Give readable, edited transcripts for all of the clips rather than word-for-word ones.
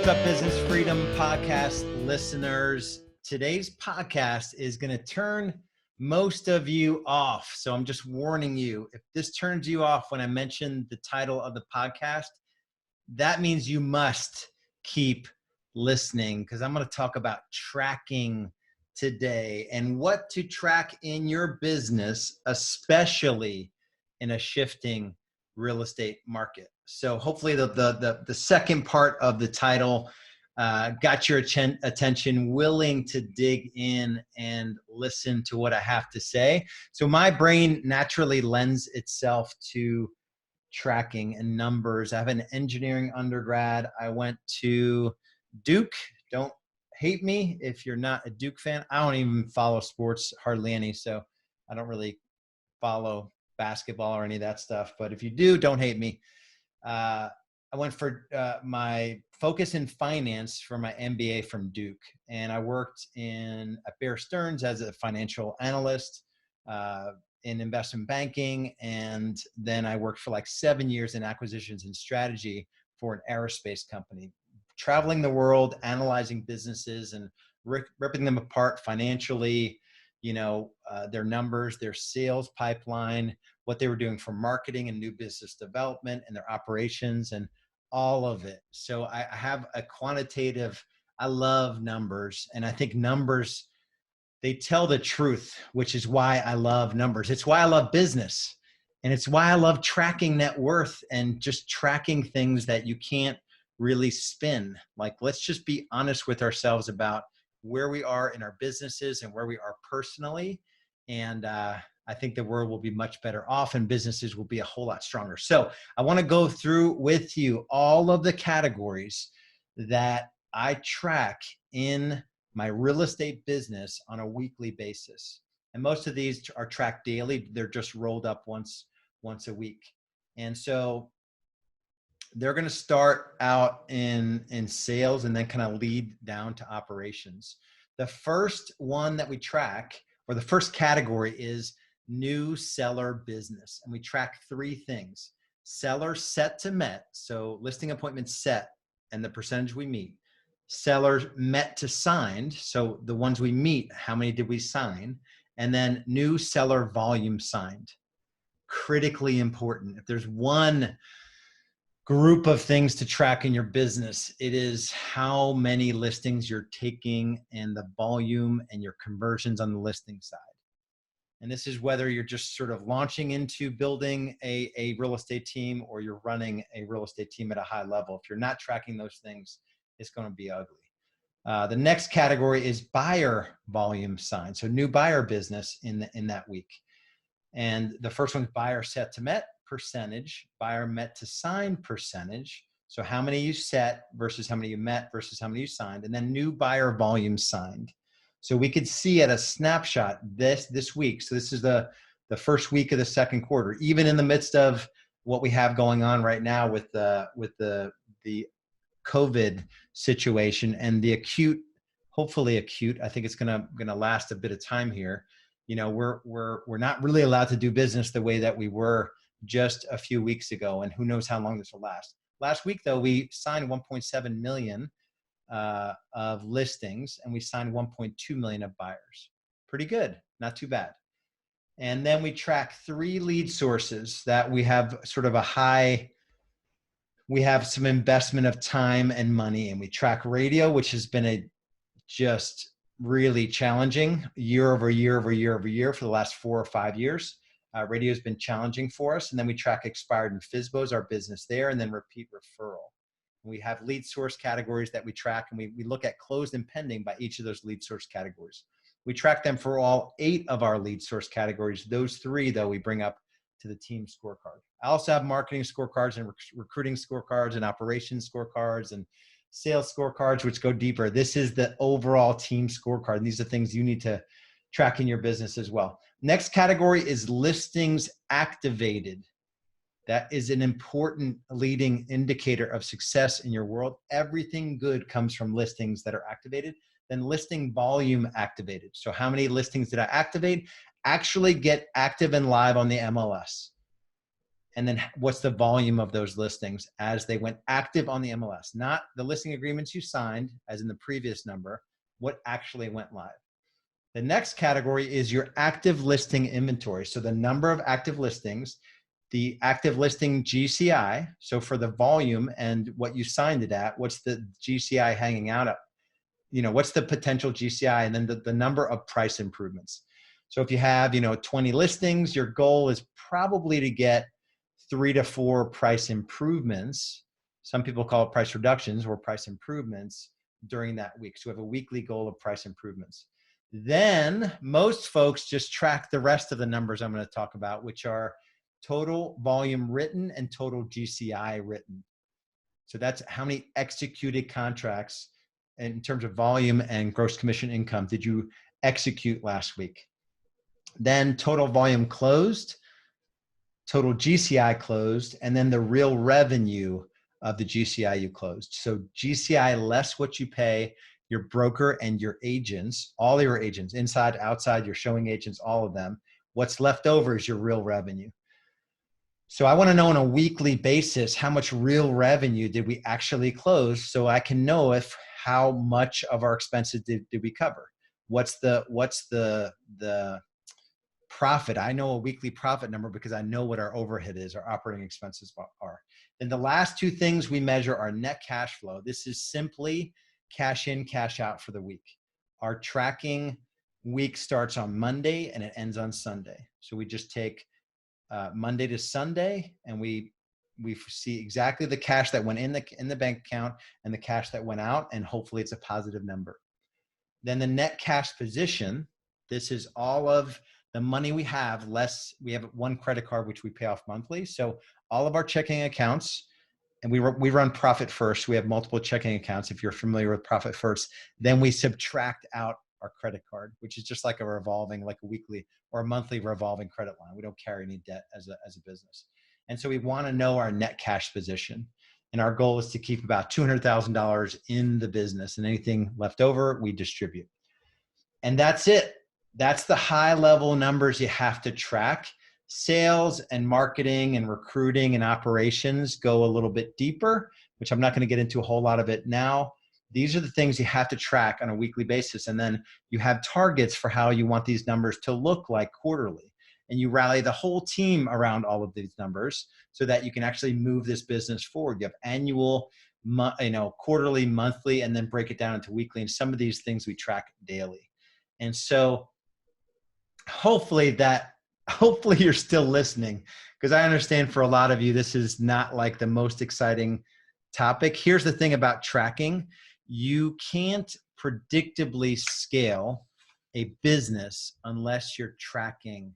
What's up, Business Freedom Podcast listeners? Today's podcast is going to turn most of you off. So I'm just warning you, if this turns you off when I mention the title of the podcast, that means you must keep listening, because I'm going to talk about tracking today and what to track in your business, especially in a shifting real estate market. So hopefully the second part of the title got your attention, willing to dig in and listen to what I have to say. So my brain naturally lends itself to tracking and numbers. I have an engineering undergrad. I went to Duke. Don't hate me if you're not a Duke fan. I don't even follow sports, hardly any. So I don't really follow basketball or any of that stuff. But if you do, don't hate me. I went for my focus in finance for my MBA from Duke. And I worked at Bear Stearns as a financial analyst in investment banking. And then I worked for like 7 years in acquisitions and strategy for an aerospace company, traveling the world, analyzing businesses and ripping them apart financially, their numbers, their sales pipeline, what they were doing for marketing and new business development and their operations and all of it. So I have a quantitative, I love numbers, and I think numbers, they tell the truth, which is why I love numbers. It's why I love business. And it's why I love tracking net worth and just tracking things that you can't really spin. Like, let's just be honest with ourselves about where we are in our businesses and where we are personally. And I think the world will be much better off and businesses will be a whole lot stronger. So I want to go through with you all of the categories that I track in my real estate business on a weekly basis. And most of these are tracked daily. They're just rolled up once a week. And so they're going to start out in sales and then kind of lead down to operations. The first one that we track, or the first category, is new seller business. And we track three things: seller set to met, so listing appointments set and the percentage we meet; sellers met to signed, so the ones we meet, how many did we sign; and then new seller volume signed. Critically important. If there's one group of things to track in your business, it is how many listings you're taking and the volume and your conversions on the listing side. And this is whether you're just sort of launching into building a real estate team or you're running a real estate team at a high level. If you're not tracking those things, it's going to be ugly. The next category is buyer volume signed, so new buyer business in that week. And the first one is buyer set to met percentage, buyer met to sign percentage. So how many you set versus how many you met versus how many you signed, and then new buyer volume signed. So we could see at a snapshot this week. So this is the first week of the second quarter, even in the midst of what we have going on right now with the COVID situation and the hopefully acute. I think it's gonna last a bit of time here. We're not really allowed to do business the way that we were just a few weeks ago, and who knows how long this will last. Last week, though, we signed 1.7 million of listings, and we signed 1.2 million of buyers. Pretty good, not too bad. And then we track three lead sources that we have sort of we have some investment of time and money, and we track radio, which has been just really challenging year over year for the last 4 or 5 years. Radio has been challenging for us. And then we track expired and FSBOs, our business there, and then repeat referral. And we have lead source categories that we track, and we look at closed and pending by each of those lead source categories. We track them for all 8 of our lead source categories. Those 3, though, we bring up to the team scorecard. I also have marketing scorecards and recruiting scorecards and operations scorecards and sales scorecards, which go deeper. This is the overall team scorecard. And these are things you need to track in your business as well. Next category is listings activated. That is an important leading indicator of success in your world. Everything good comes from listings that are activated. Then listing volume activated. So how many listings did I activate? Actually get active and live on the MLS. And then what's the volume of those listings as they went active on the MLS, not the listing agreements you signed as in the previous number, what actually went live. The next category is your active listing inventory. So the number of active listings, the active listing GCI. So for the volume and what you signed it at, what's the GCI hanging out at? What's the potential GCI, and then the number of price improvements. So if you have, 20 listings, your goal is probably to get 3 to 4 price improvements. Some people call it price reductions or price improvements during that week. So we have a weekly goal of price improvements. Then most folks just track the rest of the numbers I'm going to talk about, which are total volume written and total GCI written. So that's how many executed contracts in terms of volume and gross commission income did you execute last week. Then total volume closed, total GCI closed, and then the real revenue of the GCI you closed. So GCI less what you pay your broker and your agents, all your agents, inside, outside, your showing agents, all of them. What's left over is your real revenue. So I want to know on a weekly basis, how much real revenue did we actually close, so I can know how much of our expenses did we cover? What's the profit? I know a weekly profit number because I know what our overhead is, our operating expenses are. And the last two things we measure are net cash flow. This is simply cash in, cash out for the week. Our tracking week starts on Monday and it ends on Sunday. So we just take Monday to Sunday, and we see exactly the cash that went in the bank account and the cash that went out, and hopefully it's a positive number. Then the net cash position, this is all of the money we have less. We have one credit card which we pay off monthly. So all of our checking accounts, and we run Profit First. We have multiple checking accounts. If you're familiar with Profit First, then we subtract out our credit card, which is just like a revolving, like a weekly or a monthly revolving credit line. We don't carry any debt as a business. And so we want to know our net cash position. And our goal is to keep about $200,000 in the business, and anything left over, we distribute. And that's it. That's the high level numbers you have to track. Sales and marketing and recruiting and operations go a little bit deeper, which I'm not going to get into a whole lot of it now. These are the things you have to track on a weekly basis. And then you have targets for how you want these numbers to look like quarterly. And you rally the whole team around all of these numbers so that you can actually move this business forward. You have annual, quarterly, monthly, and then break it down into weekly. And some of these things we track daily. And so hopefully you're still listening, because I understand for a lot of you, this is not like the most exciting topic. Here's the thing about tracking. You can't predictably scale a business unless you're tracking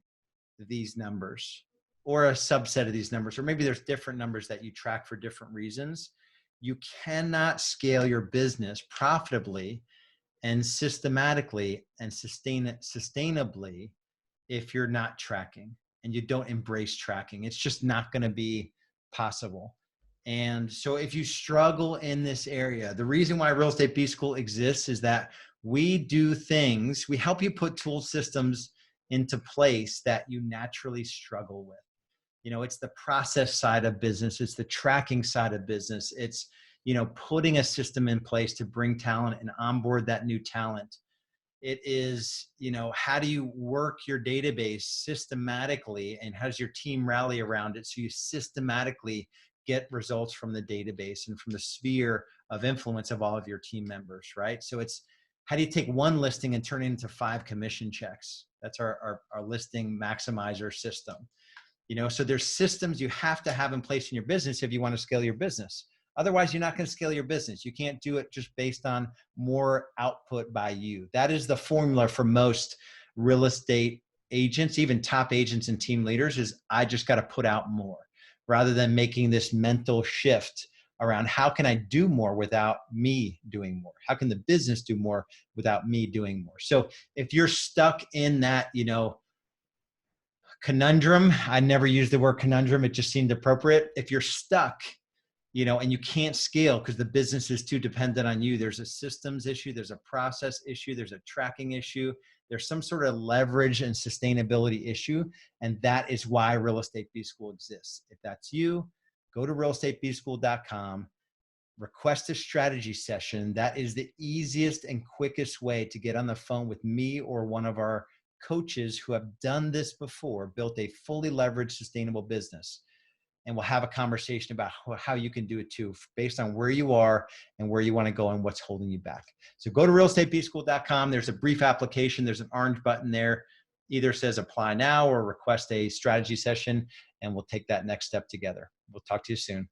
these numbers or a subset of these numbers, or maybe there's different numbers that you track for different reasons. You cannot scale your business profitably and systematically and sustainably if you're not tracking and you don't embrace tracking. It's just not going to be possible. And so if you struggle in this area, the reason why Real Estate B School exists is that we do things, we help you put tool systems into place that you naturally struggle with. It's the process side of business. It's the tracking side of business. It's, putting a system in place to bring talent and onboard that new talent. It is, how do you work your database systematically, and how does your team rally around it so you systematically get results from the database and from the sphere of influence of all of your team members, right? So it's, how do you take one listing and turn it into 5 commission checks? That's our listing maximizer system. So there's systems you have to have in place in your business if you want to scale your business. Otherwise, you're not going to scale your business. You can't do it just based on more output by you. That is the formula for most real estate agents, even top agents and team leaders, is I just got to put out more, rather than making this mental shift around how can I do more without me doing more? How can the business do more without me doing more? So if you're stuck in that, conundrum, I never use the word conundrum, it just seemed appropriate. If you're stuck, and you can't scale because the business is too dependent on you, there's a systems issue, there's a process issue, there's a tracking issue, There's some sort of leverage and sustainability issue. And that is why Real Estate B School exists. If that's you, go to realestatebschool.com, request a strategy session. That is the easiest and quickest way to get on the phone with me or one of our coaches who have done this before, built a fully leveraged, sustainable business. And we'll have a conversation about how you can do it too, based on where you are and where you want to go and what's holding you back. So go to realestatebschool.com. There's a brief application. There's an orange button there. Either says apply now or request a strategy session, and we'll take that next step together. We'll talk to you soon.